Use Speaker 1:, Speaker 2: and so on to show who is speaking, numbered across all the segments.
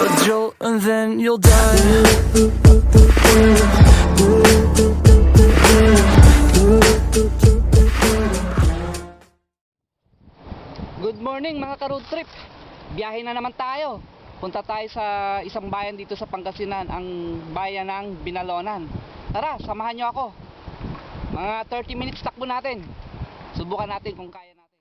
Speaker 1: a jolt and then you'll die.
Speaker 2: Good morning mga ka-road trip. Biyahe na naman tayo. Punta tayo sa isang bayan dito sa Pangasinan, ang bayan ng Binalonan. Tara, samahan nyo ako. Mga 30 minutes takbo natin. Subukan natin kung kaya natin.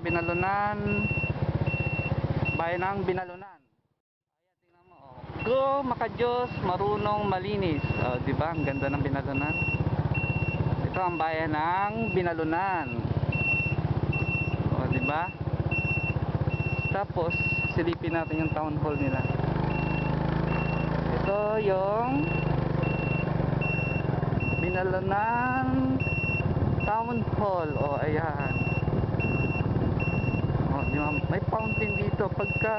Speaker 2: Binalonan, bayan ng Binalonan. Ayan, tingnan mo, oh. Go, maka-Diyos, marunong malinis. Oh, di ba? Ang ganda ng Binalonan. Ito ang bayan ng Binalonan. Oh, di ba? Tapos silipin natin yung town hall nila. Ito yung Binalonan Town Hall. Oh, ayan. May fountain dito. Pagka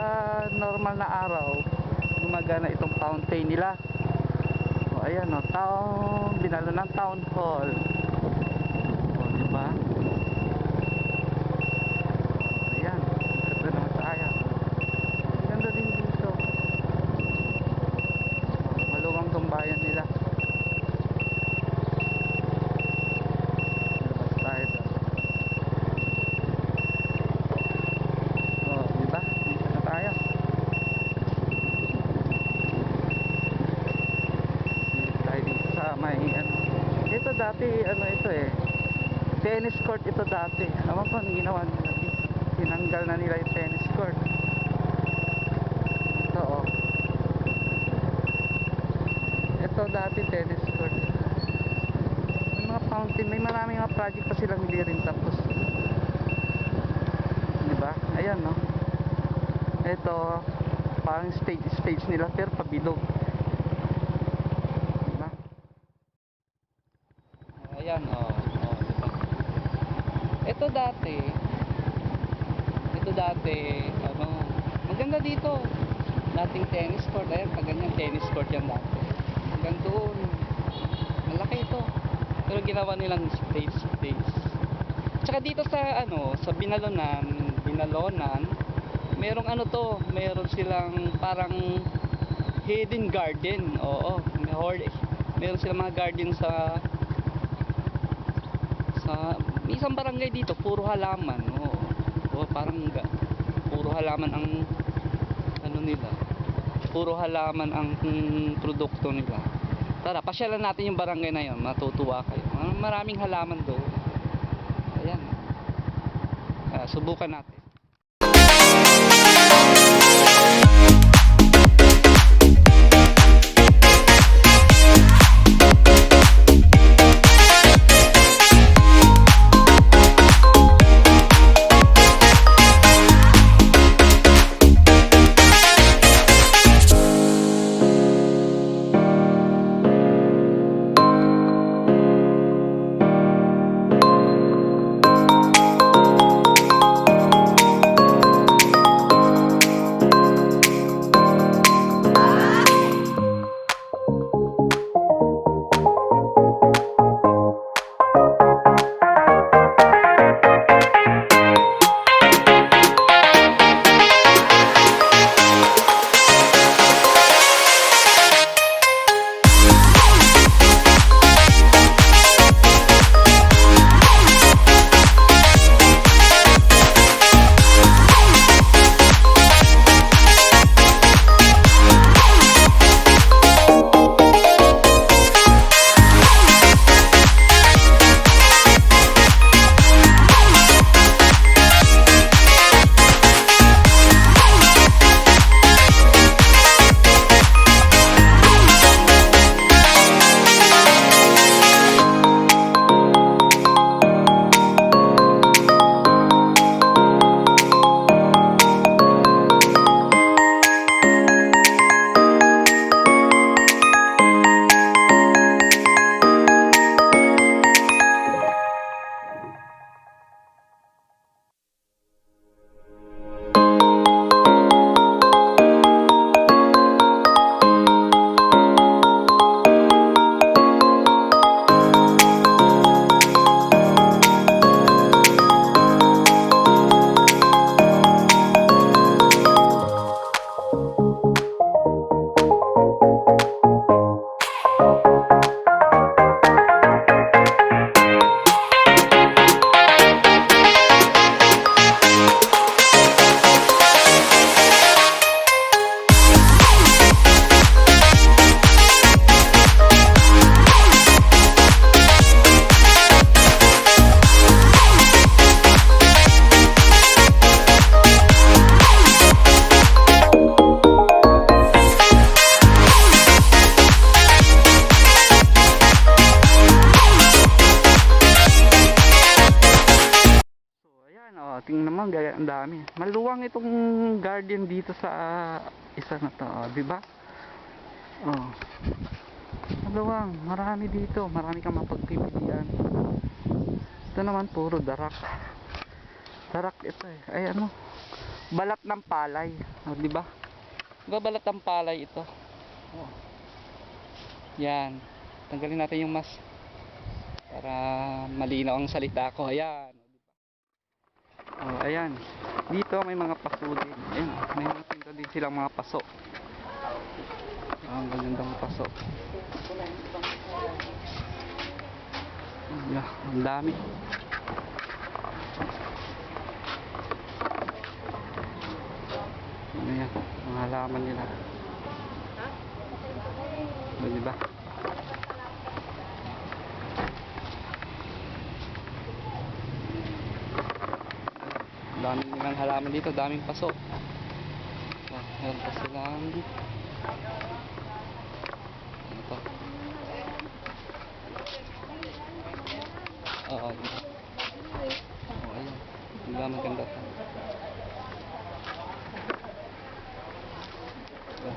Speaker 2: normal na araw, gumagana itong fountain nila. O ayan o, Binalonan Town Hall. O diba? Ayan, ganda naman sa ayan. Ganda din dito. Maluwang tong bayan nila. Ito dati ano ito tennis court ito dati. Ewan ko anong ginawa nila dito. Tinanggal na nila yung tennis court. Ito oh. Ito dati tennis court. May mga fountain, may maraming mga project pa silang hindi rin tapos. Diba? Ayan no. Ito parang stage nila pero pabilog. Ayan, oh, diba? Ito dati, ano, maganda dito. Dating tennis court, ayan, kaganyan tennis court yan dati. Hanggang doon, malaki ito. Pero ginawa nilang stage. Tsaka dito sa, ano, sa Binalonan, merong ano to, meron silang parang hidden garden, oo. Meron silang mga garden sa isang barangay dito, puro halaman. Parang puro halaman ang ano nila. Puro halaman ang produkto nila. Tara, pasyalan natin yung barangay na 'yon, matutuwa kayo. Maraming halaman doon. Ayan. Subukan natin. tingnan naman, gaya ang dami. Maluwang itong garden dito sa isa na to, di ba? Oh. Maluwang, marami dito, marami kang mapagpipilian. Ito naman puro darak. Darak ito eh. Ay ano? Balat ng palay, oh, di ba? Di ba balat ng palay ito? Oh. Yan. Tanggalin natin yung mask para malinaw ang salita ko. Ayan. Oh, ayan. Dito may mga paso din. Ayan, may mga tinda din silang mga paso. Ang gandang paso. Yeah, ang dami. Ayan, mga halaman nila. O, diba? Daming nilang halaman dito, daming paso. Oh, meron pa silang ano to? Oo, diba? Oh, ayun. Diba maganda to? Diba?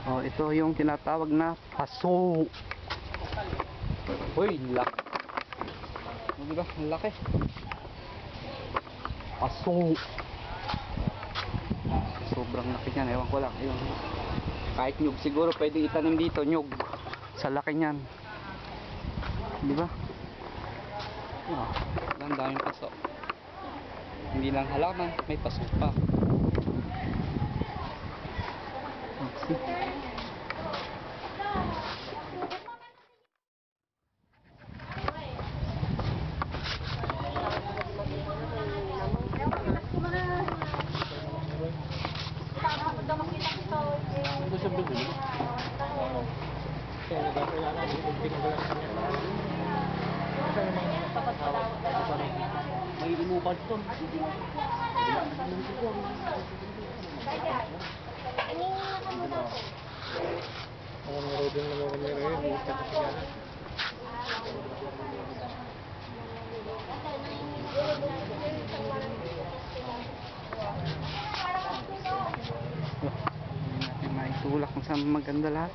Speaker 2: Oh, ito yung tinatawag na paso. Uy, laki. Oh, diba? Ang laki. Paso. Sobrang laki niyan, ewan ko lang. Ayun. Kahit nyug siguro pwede itanim dito, nyug. Sa laki niyan. Di ba? Oh, ang daming paso. Hindi lang halaman, may paso pa. See?
Speaker 3: May inupan to. Ako meron din naman kami rin. Ikat na siya.
Speaker 2: Hindi natin maitulak kung saan maganda lahat.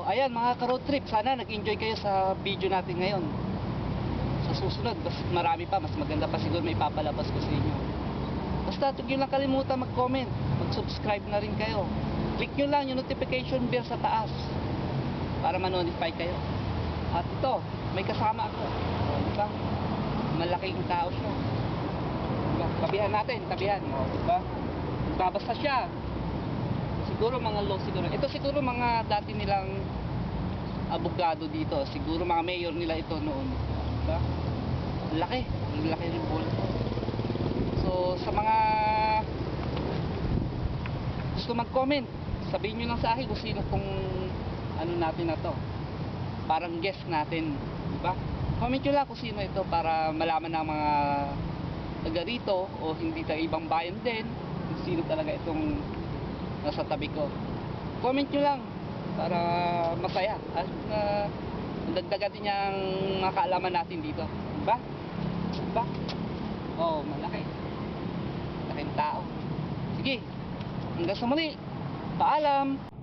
Speaker 2: Ayan mga ka-road trip, sana nag-enjoy kayo sa video natin ngayon. Sa susunod, mas marami pa, mas maganda pa siguro may papalabas ko sa inyo. Basta huwag nyo lang kalimutan mag-comment, mag-subscribe na rin kayo. Click nyo lang yung notification bell sa taas para ma-notify kayo. At ito, may kasama ako. Diba? Malaking tao siya. Diba? Tabihan natin, tabihan. Diba? Babasa siya. Siguro mga law siguro. Ito siguro mga dati nilang abogado dito. Siguro mga mayor nila ito noon. Diba? Laki. Laki rin po. So, sa mga gusto mag-comment, sabihin nyo lang sa akin kung sino tong ano natin na to. Parang guest natin. Diba? Comment nyo lang kung sino ito para malaman ng mga taga rito o hindi taga ibang bayan din kung sino talaga itong nasa tabi ko. Comment nyo lang para masaya at dagdagan din yung mga kaalaman natin dito. Diba? Diba? Oh, malaki. Laking tao. Sige, hanggang sa muli. Paalam!